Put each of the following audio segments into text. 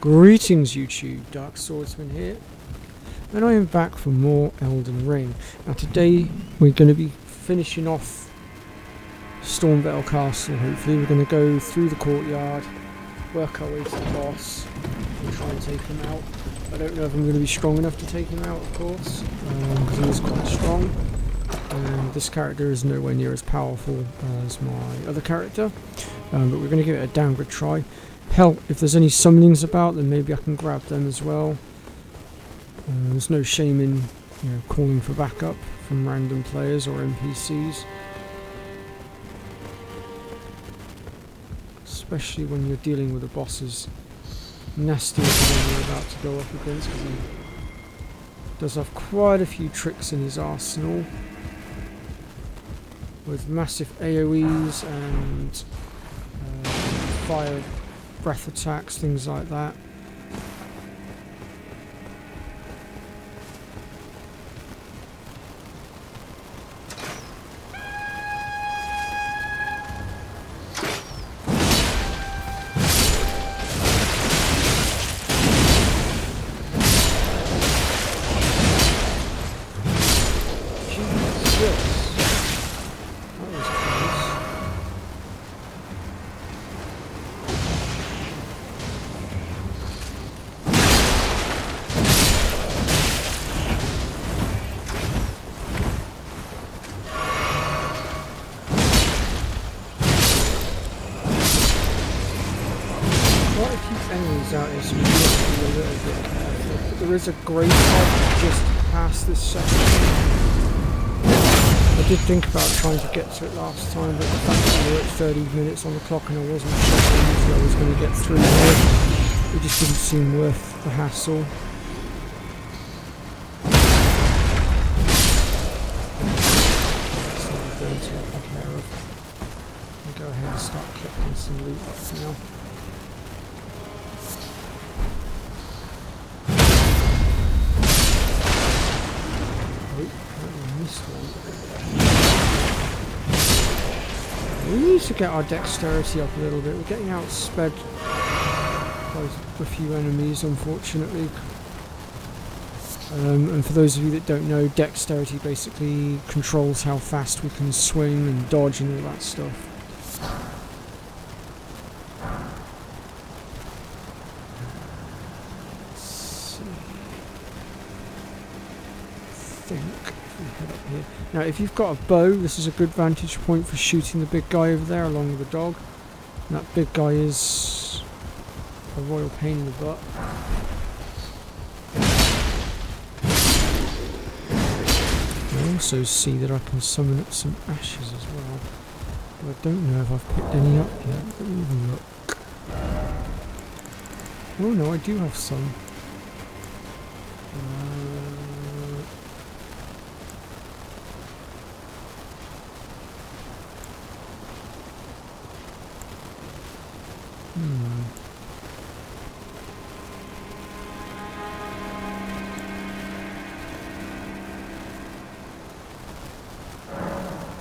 Greetings YouTube, Dark Swordsman here, and I am back for more Elden Ring. Now today we're going to be finishing off Stormvale Castle. Hopefully we're going to go through the courtyard, work our way to the boss and try and take him out. I don't know if I'm going to be strong enough to take him out, of course, because he is quite strong, and this character is nowhere near as powerful as my other character, but we're going to give it a damn good try. Hell, if there's any summonings about, then maybe I can grab them as well. There's no shame in, calling for backup from random players or NPCs. Especially when you're dealing with a boss as nasty as the one you're about to go up against, because he does have quite a few tricks in his arsenal. With massive AoEs and fire breath attacks, things like that. Out here, so we have to be a little bit careful. But there is a great part just past this section. I did think about trying to get to it last time, but the fact that we were at 30 minutes on the clock and I wasn't sure how easy I was going to get through here, it just didn't seem worth the hassle. That's not going to take care of. I'll go ahead and start collecting some loot up now. We need to get our dexterity up a little bit. We're getting outsped by a few enemies, unfortunately. And for those of you that don't know, dexterity basically controls how fast we can swing and dodge and all that stuff. Let's see. I think if we head up here. Now, if you've got a bow, this is a good vantage point for shooting the big guy over there along with the dog. And that big guy is a royal pain in the butt. I also see that I can summon up some ashes as well. But I don't know if I've picked any up yet. Let me have a look. Oh no, I do have some.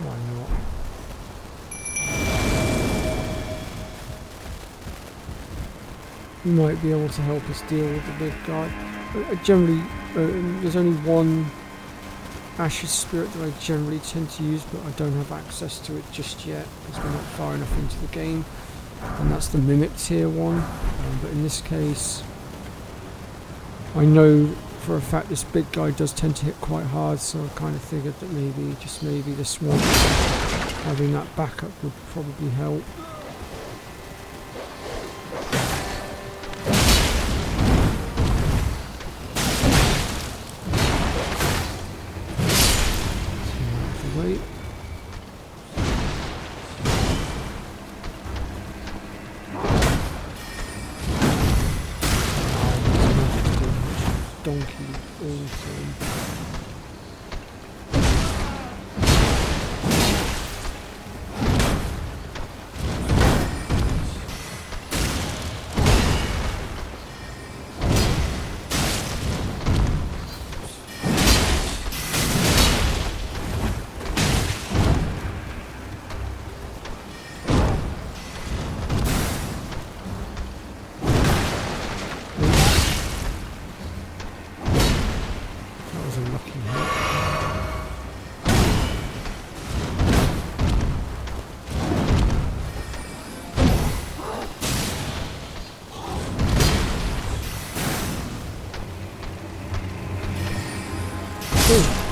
Why not? You might be able to help us deal with the big guy. Generally, there's only one Ashes Spirit that I generally tend to use, but I don't have access to it just yet because we're not far enough into the game. And that's the Mimic tier 1, but in this case I know for a fact this big guy does tend to hit quite hard, so I kind of figured that maybe, just maybe, this one, having that backup would probably help. Wait. Donkey awesome.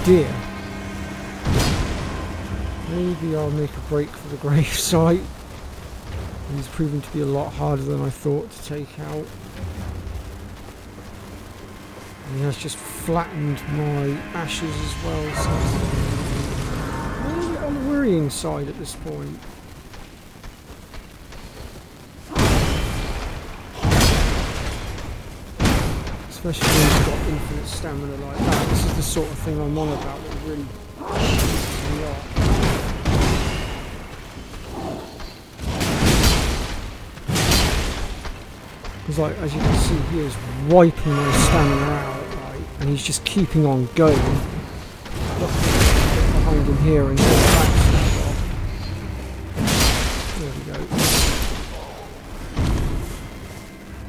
dear. Maybe I'll make a break for the grave site. He's proven to be a lot harder than I thought to take out. And he has just flattened my ashes as well, so it's a little bit on the worrying side at this point. Especially when he's got infinite stamina like that. This is the sort of thing I'm on about that really pisses me off. Because like, as you can see, he is wiping my stamina out, right? And he's just keeping on going. Look behind him here and get back off. There we go.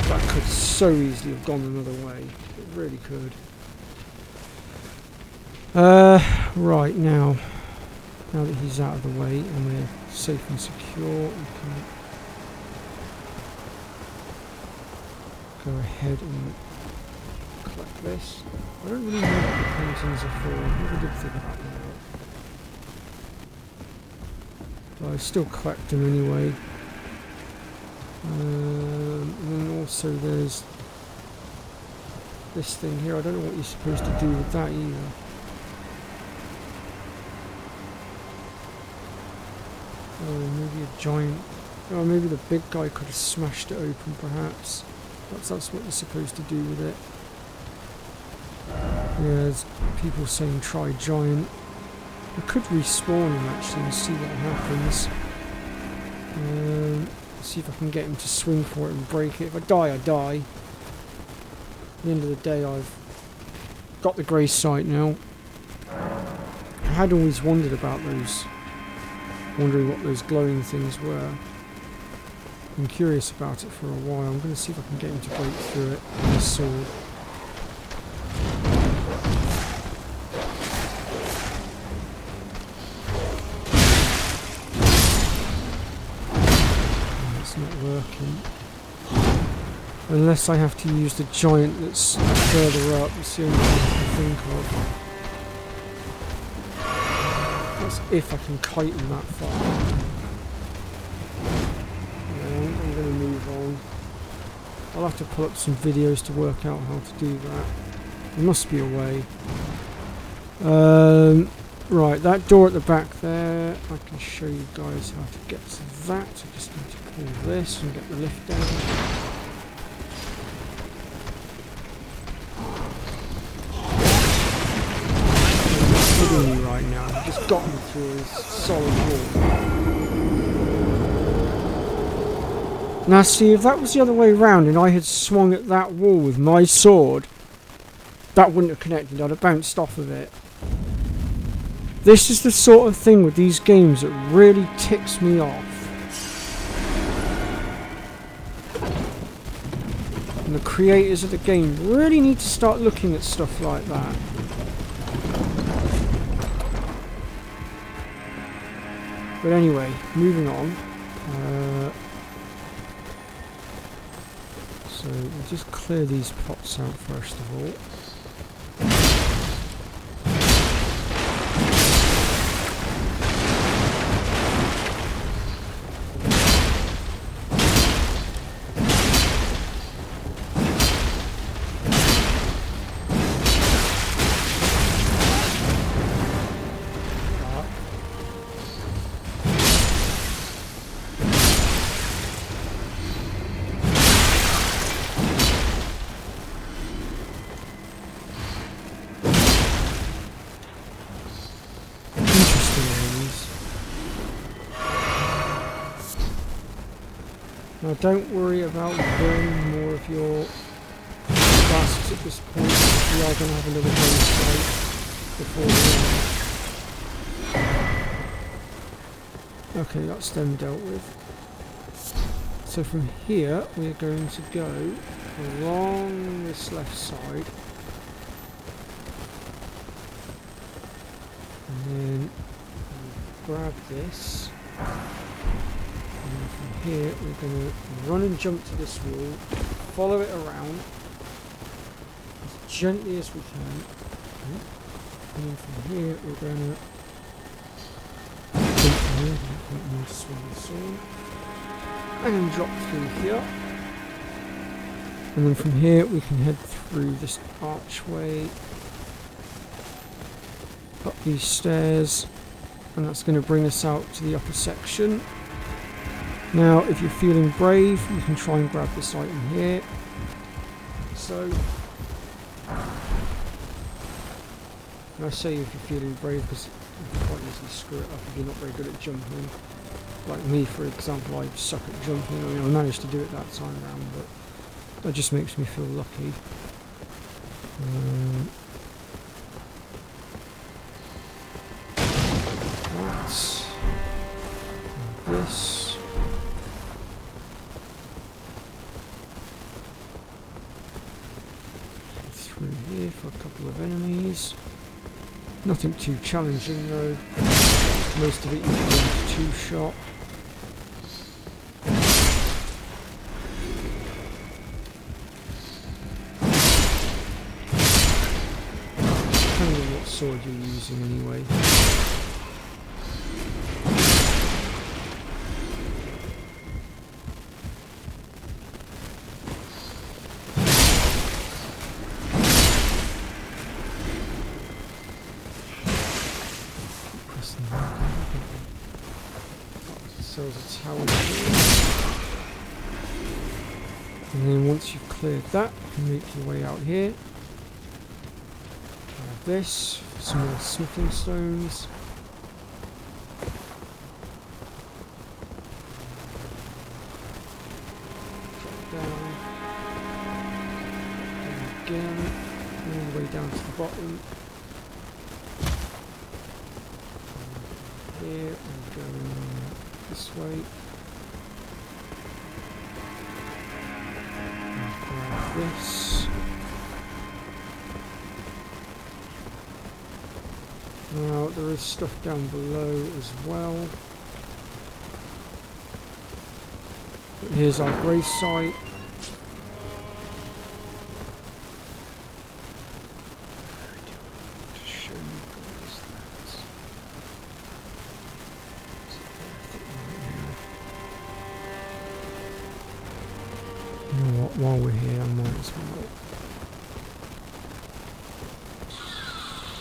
That could so easily have gone another way. It really could. Right, now that he's out of the way and we're safe and secure, we can go ahead and collect this. I don't really know what the paintings are for. I never did figure that one out. But I still collect them anyway. And then also there's this thing here. I don't know what you're supposed to do with that either. Oh, maybe a giant... Oh, maybe the big guy could have smashed it open, perhaps. Perhaps that's what you're supposed to do with it. Yeah, there's people saying try giant. I could respawn him actually and see what happens. See if I can get him to swing for it and break it. If I die, I die. At the end of the day, I've got the grey sight now. I had always wondered about those, wondering what those glowing things were. I'm curious about it for a while. I'm going to see if I can get him to break through it with his sword. Not working. Unless I have to use the giant that's further up. It's the only thing I can think of. That's if I can kite him that far. Yeah, I'm going to move on. I'll have to pull up some videos to work out how to do that. There must be a way. Right, that door at the back there, I can show you guys how to get to that. I just need to pull this and get the lift down. He's hitting me right now. I've just got me through his solid wall. Now see, if that was the other way around and I had swung at that wall with my sword, that wouldn't have connected. I'd have bounced off of it. This is the sort of thing with these games that really ticks me off. And the creators of the game really need to start looking at stuff like that. But anyway, moving on. So we'll just clear these pots out first of all. Now don't worry about burning more of your flasks at this point. We are going to have another bonus fight before the end. Okay, that's them dealt with. So from here we're going to go along this left side. And then grab this. And from here we're going to run and jump to this wall, follow it around as gently as we can. And then from here we're going to jump from here, don't need to swing the sword. And then drop through here. And then from here we can head through this archway, up these stairs, and that's going to bring us out to the upper section. Now if you're feeling brave, you can try and grab this item here. So, and I say if you're feeling brave because you can quite easily screw it up if you're not very good at jumping. Like me, for example, I suck at jumping. I mean, I managed to do it that time around, but that just makes me feel lucky. That. And this. Through here for a couple of enemies. Nothing too challenging though. Most of it you can do two-shot. Depending on what sword you're using anyway. So there's a tower here. And then once you've cleared that, you can make your way out here. Grab this, some more smithing stones. Drop down. Down again. All the way down to the bottom. Here and going this way. And grab this. Now there is stuff down below as well. But here's our grave site. While we're here, I might as well.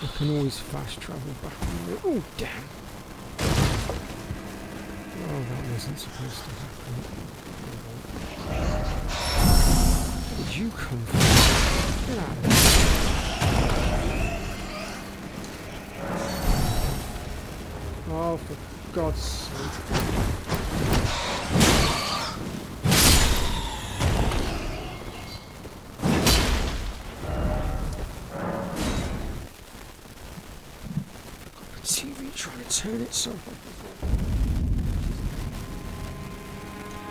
I can always fast travel back on the... Oh, damn! Oh, that wasn't supposed to happen. Where did you come from? Get out of here. Oh, for God's sake. Trying to turn itself up.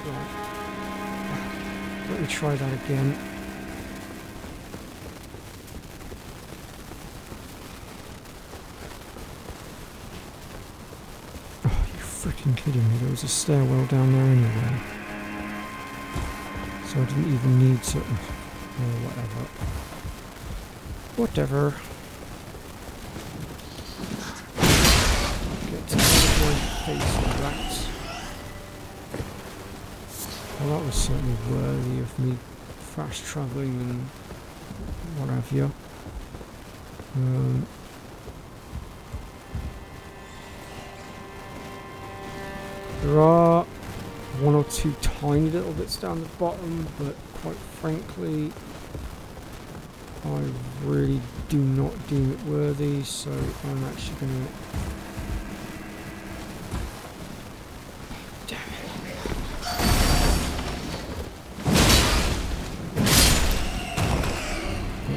Right. Let me try that again. Oh, you freaking kidding me? There was a stairwell down there anyway. So I didn't even need to... Oh, whatever. Whatever. That. Well, that was certainly worthy of me fast travelling and what have you. There are one or two tiny little bits down the bottom, but quite frankly, I really do not deem it worthy, so I'm actually going to...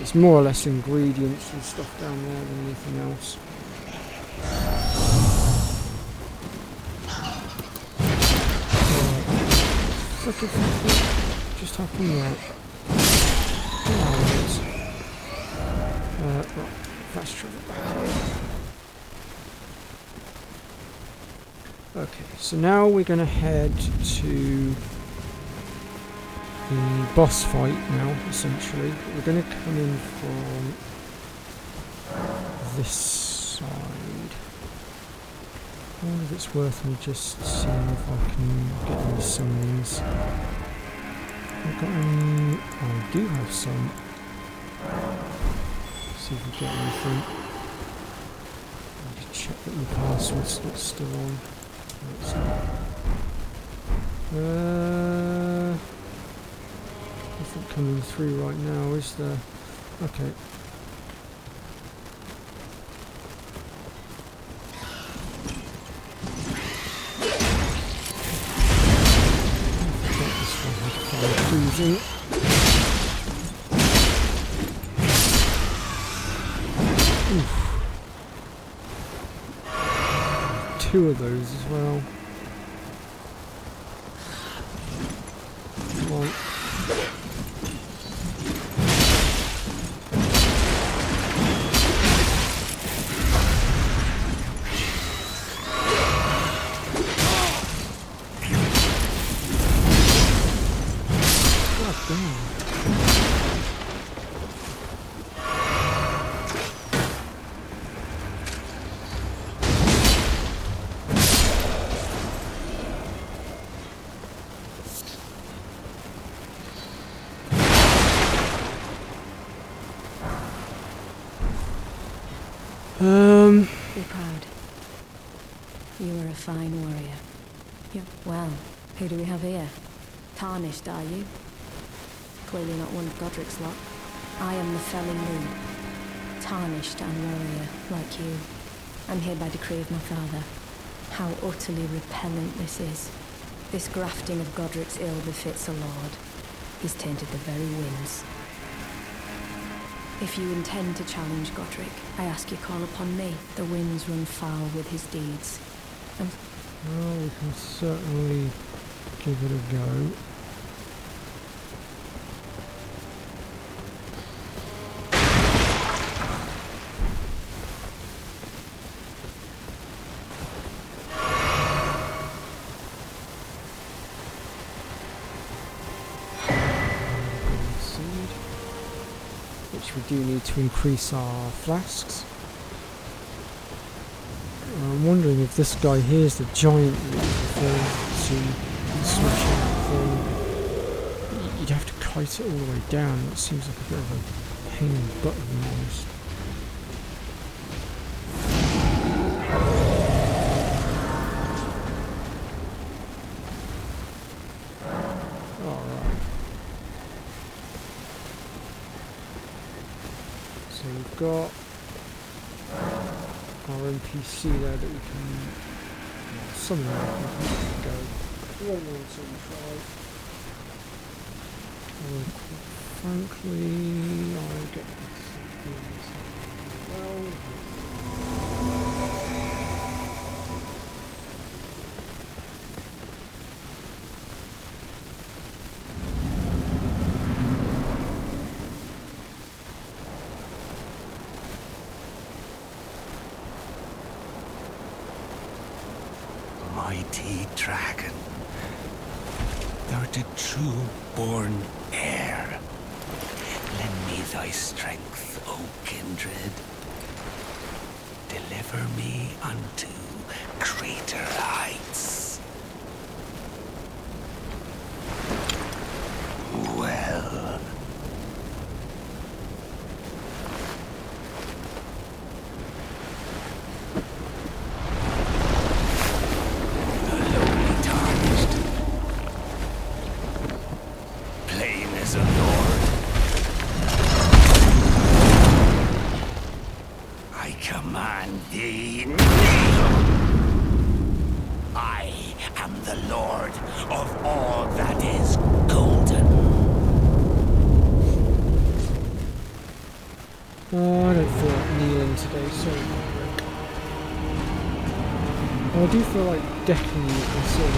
It's more or less ingredients and stuff down there than anything else. What just happened there? Right, fast travel back here. Okay, so now we're going to head to the boss fight now, essentially. We're going to come in from this side. I wonder if it's worth me just seeing if I can get any summonings. I've got any... I do have some. See if we get anything. I'll just check that my password's not still on. No, it's not. Nothing coming through right now, is there? Okay. Freezing. Oof. 2 of those as well. Come on. God damn. Be proud. You are a fine warrior. Well, who do we have here? Tarnished, are you? Clearly not one of Godric's lot. I am the felling Moon. Tarnished and warrior, like you. I'm here by decree of my father. How utterly repellent this is. This grafting of Godric's ill befits a lord. He's tainted the very winds. If you intend to challenge Godric, I ask you call upon me. The winds run foul with his deeds. Well, we can certainly give it a go. Which we do need to increase our flasks. I'm wondering if this guy here is the giant form to switch out form. You'd have to kite it all the way down. That seems like a bit of a pain in the butt, to be honest. So we've got our NPC there that we can summon out. We can go 1175. Frankly, I'll get this. Well. Mighty dragon, thou'rt a true-born heir. Lend me thy strength, O kindred. Deliver me unto greater heights. Well. Command thee, kneel! I am the Lord of all that is golden. Oh, I don't feel like kneeling today, sorry. Oh, I do feel like decking you can see.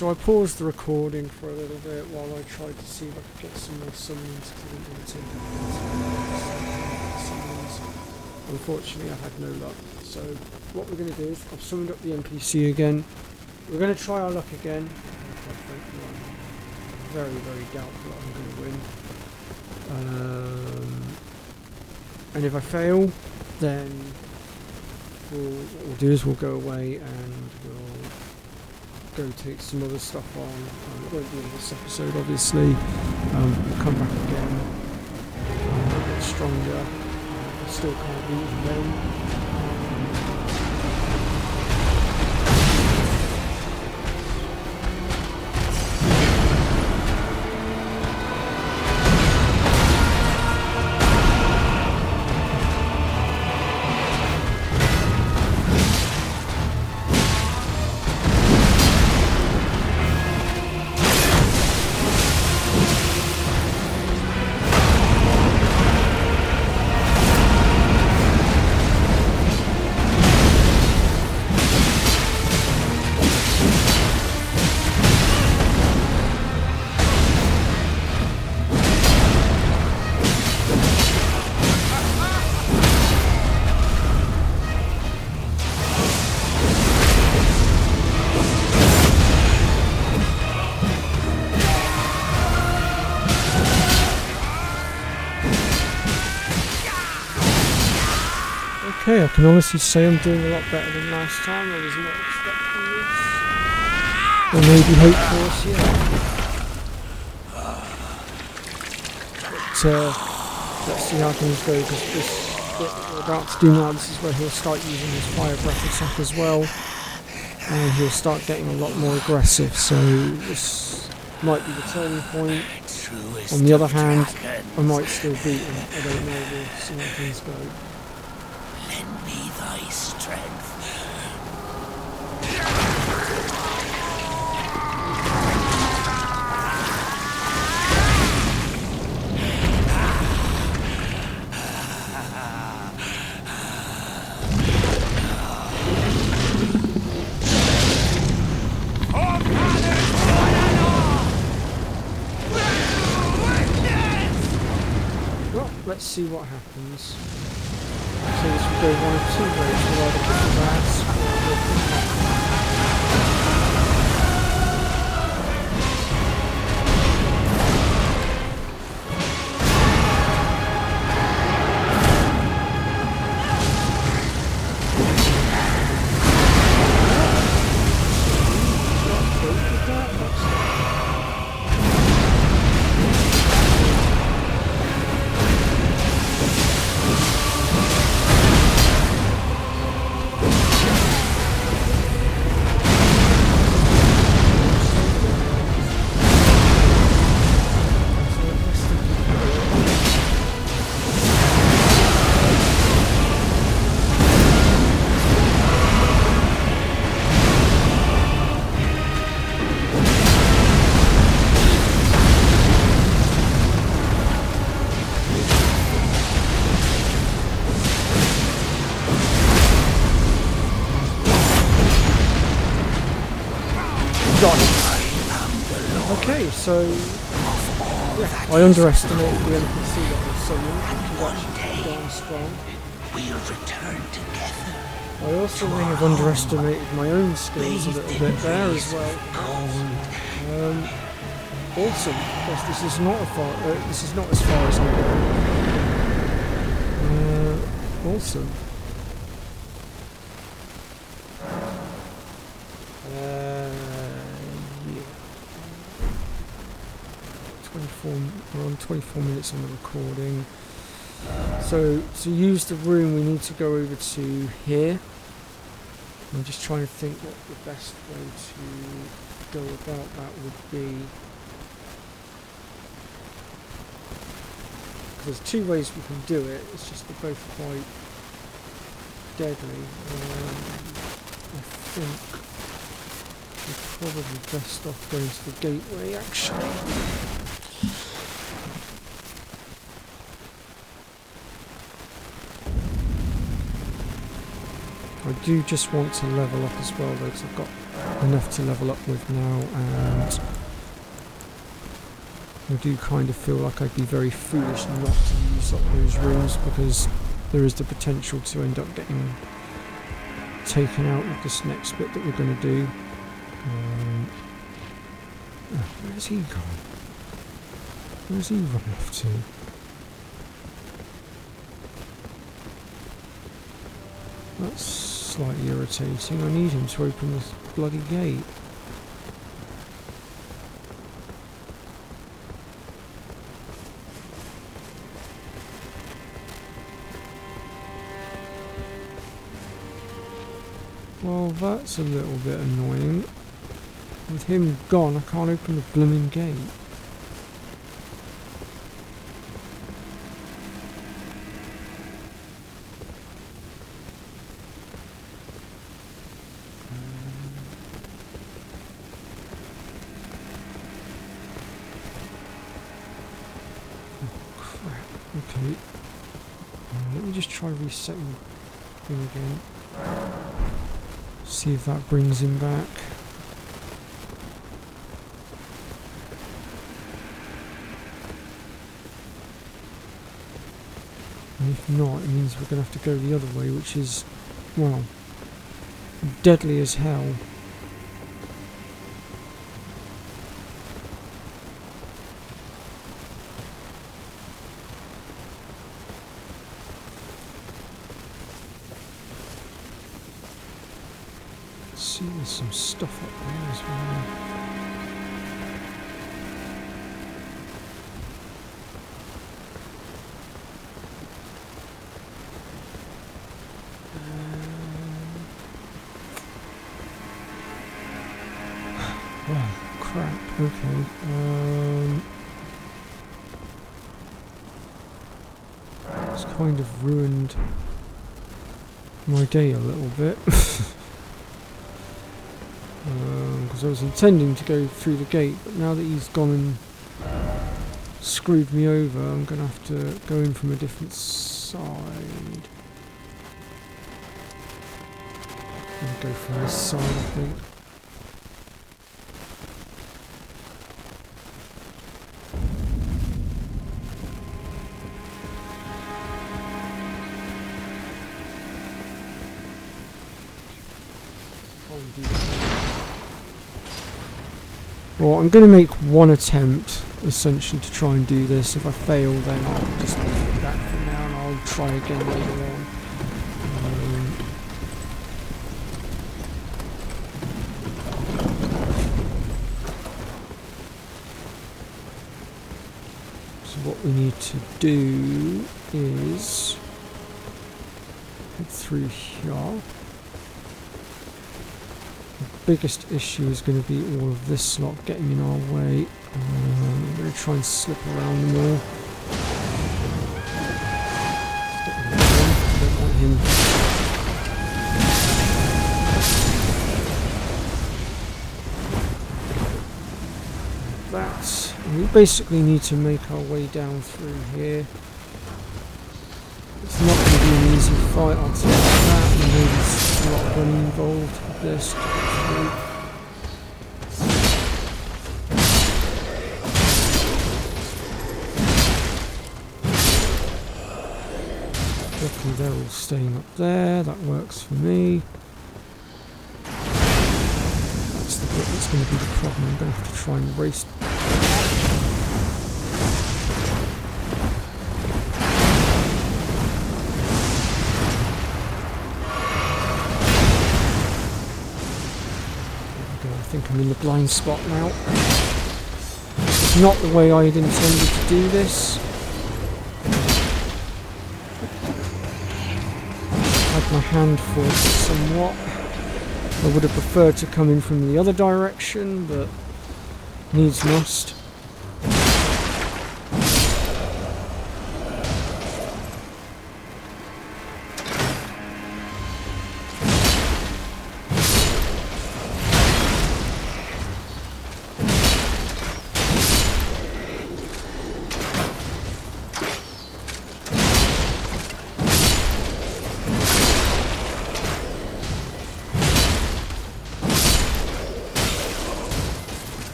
so I paused the recording for a little bit while I tried to see if I could get some more summons, because I didn't want to take summons. Unfortunately, I had no luck. So what we're going to do is I've summoned up the NPC again. We're going to try our luck again. Quite frankly, I'm very, very doubtful I'm going to win. And if I fail, then what we'll do is we'll go away and we'll go take some other stuff on. It won't be in this episode, obviously. We'll come back again, a bit stronger. Still can't beat them. Okay, I can honestly say I'm doing a lot better than last time. I was not expecting this. Or maybe hope for us, yeah. But let's see how things go, because this bit that we're about to do now, this is where he'll start using his fire breath attack as well. And he'll start getting a lot more aggressive, so this might be the turning point. On the other hand, I might still beat him. I don't know, we'll see how things go. Lend me thy strength. Well, let's see what happens. So this will go one of two ways. We'll either put his ass or we'll put him Okay, so yeah, I underestimated the NPC that was summoned. She's actually quite darn strong. We'll return together. I also may have underestimated my own skills a little bit there as well. Awesome, because this is not as far as I'm going. Awesome. 24, we're on 24 minutes on the recording. So to use the room we need to go over to here. I'm just trying to think what the best way to go about that would be. There's two ways we can do it, it's just they're both quite deadly. I think we're probably best off going to the gateway actually. I do just want to level up as well though, because I've got enough to level up with now, and I do kind of feel like I'd be very foolish not to use up those rooms, because there is the potential to end up getting taken out with this next bit that we're going to do. Where's he gone? Where's he run off to? That's slightly irritating. I need him to open this bloody gate. Well, that's a little bit annoying. With him gone, I can't open the blooming gate. Oh, crap. Okay. Let me just try resetting the thing again. See if that brings him back. And if not, it means we're going to have to go the other way, which is, well, deadly as hell. See, there's some stuff up there as well. Oh, crap. Okay. It's kind of ruined my day a little bit. Because I was intending to go through the gate, but now that he's gone and screwed me over, I'm going to have to go in from a different side. I'm going to go from this side, I think. Well, I'm going to make one attempt, essentially, to try and do this. If I fail, then I'll just leave it back for now, and I'll try again later on. So what we need to do is head through here. Biggest issue is going to be all of this lot getting in our way. I'm going to try and slip around them all. Don't want him. That. We basically need to make our way down through here. It's not going to be an easy fight, I'll tell you that. And maybe there's a lot of money involved with this. Luckily they're all staying up there, that works for me. That's the bit that's going to be the problem. I'm going to have to try and race. I think I'm in the blind spot now. It's not the way I had intended to do this. Had my hand forced somewhat. I would have preferred to come in from the other direction, but needs must.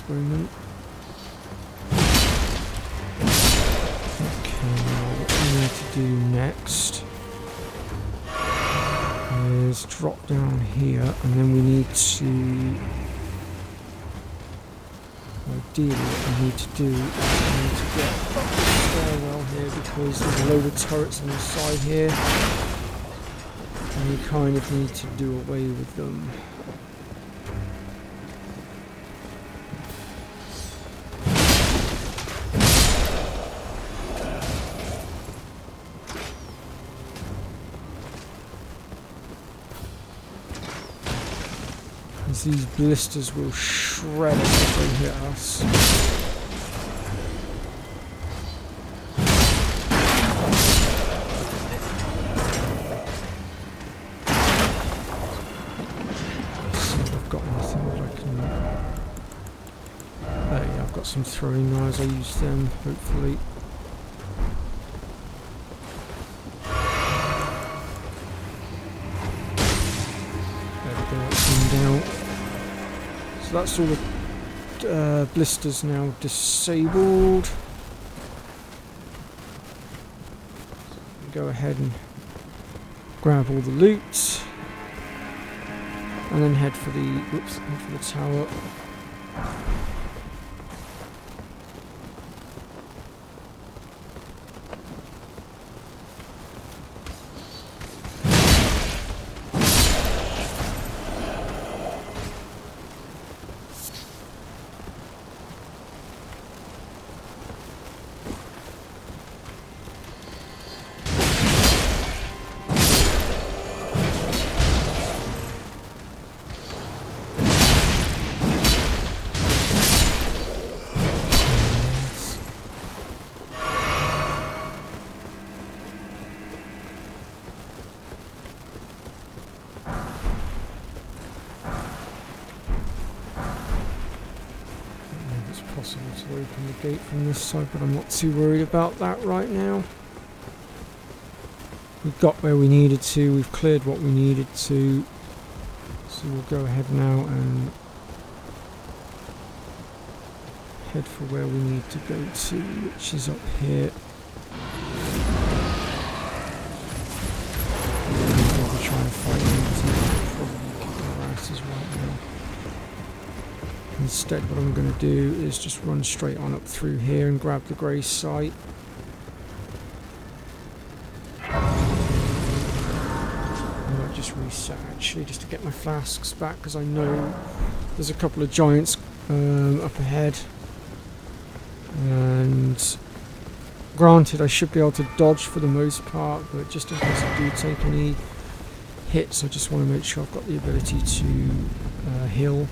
moment. Okay, now what we need to do next is drop down here, and then we need to, ideally what we need to do is we need to get up the stairwell here, because there's a load of turrets on the side here and we kind of need to do away with them. These blisters will shred us if they hit us. See if I've got anything that I can... Oh yeah, I've got some throwing knives, I use them, hopefully. There we go, that's one down. So that's all the blisters now disabled. Go ahead and grab all the loot, and then head for the tower. Possible to open the gate from this side, but I'm not too worried about that right now. We've got where we needed to, we've cleared what we needed to, so we'll go ahead now and head for where we need to go to, which is up here. We'll try and fight him, probably kick our asses right now. Instead, what I'm going to do is just run straight on up through here and grab the grey site. I might just reset actually, just to get my flasks back, because I know there's a couple of giants up ahead. And granted, I should be able to dodge for the most part, but just in case I do take any hits, I just want to make sure I've got the ability to heal.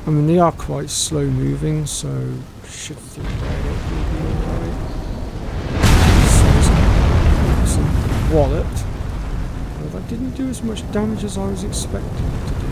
I mean, they are quite slow moving, so should theoretically be alright. So walloped. Well, that didn't do as much damage as I was expecting it to do.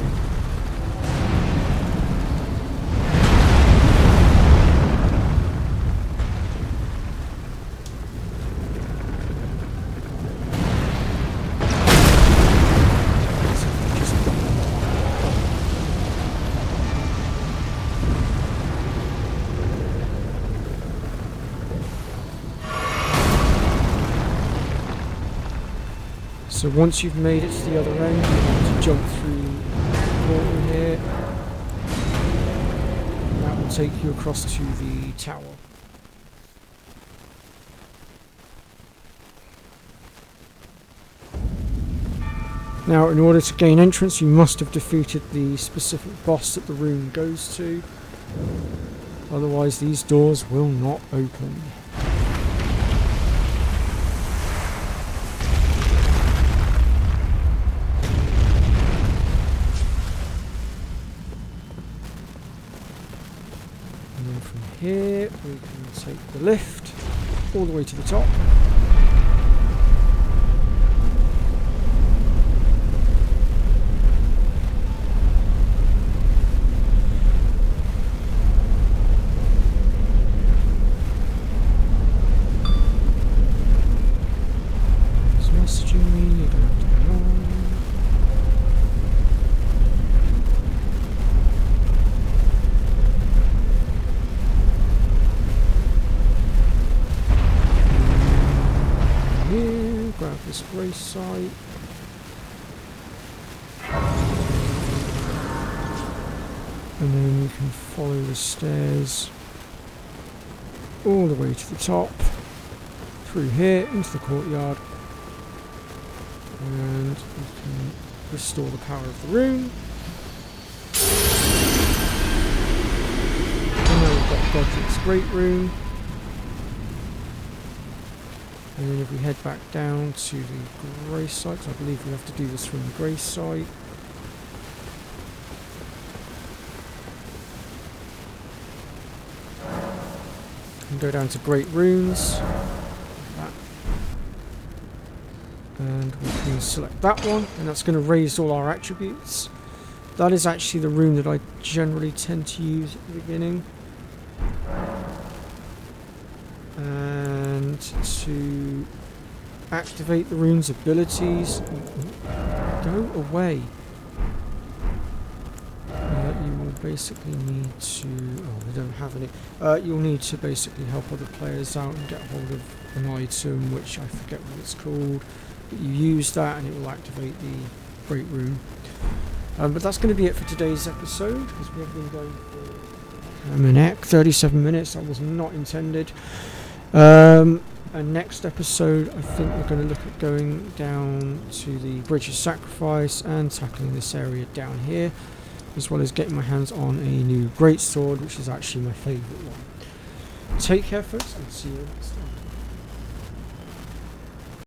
So once you've made it to the other end, you have to jump through the portal here. And that will take you across to the tower. Now, in order to gain entrance, you must have defeated the specific boss that the room goes to. Otherwise, these doors will not open. Here we can take the lift all the way to the top. It's messaging me, you're going to have to this grey site. And then you can follow the stairs all the way to the top, through here into the courtyard, and we can restore the power of the room. And now we've got Godric's Great Room. And then if we head back down to the grey site, 'cause I believe we have to do this from the grey site. And go down to Great Runes. Like that. And we can select that one, and that's going to raise all our attributes. That is actually the rune that I generally tend to use at the beginning. And to activate the rune's abilities, go away. You will basically need to, oh, we don't have any, you'll need to basically help other players out and get hold of an item, which I forget what it's called, but you use that and it will activate the Great Rune. But that's going to be it for today's episode, because we have been going for a minute, 37 minutes, that was not intended. And next episode, I think we're going to look at going down to the Bridge of Sacrifice and tackling this area down here, as well as getting my hands on a new greatsword, which is actually my favourite one. Take care, folks, and see you next time.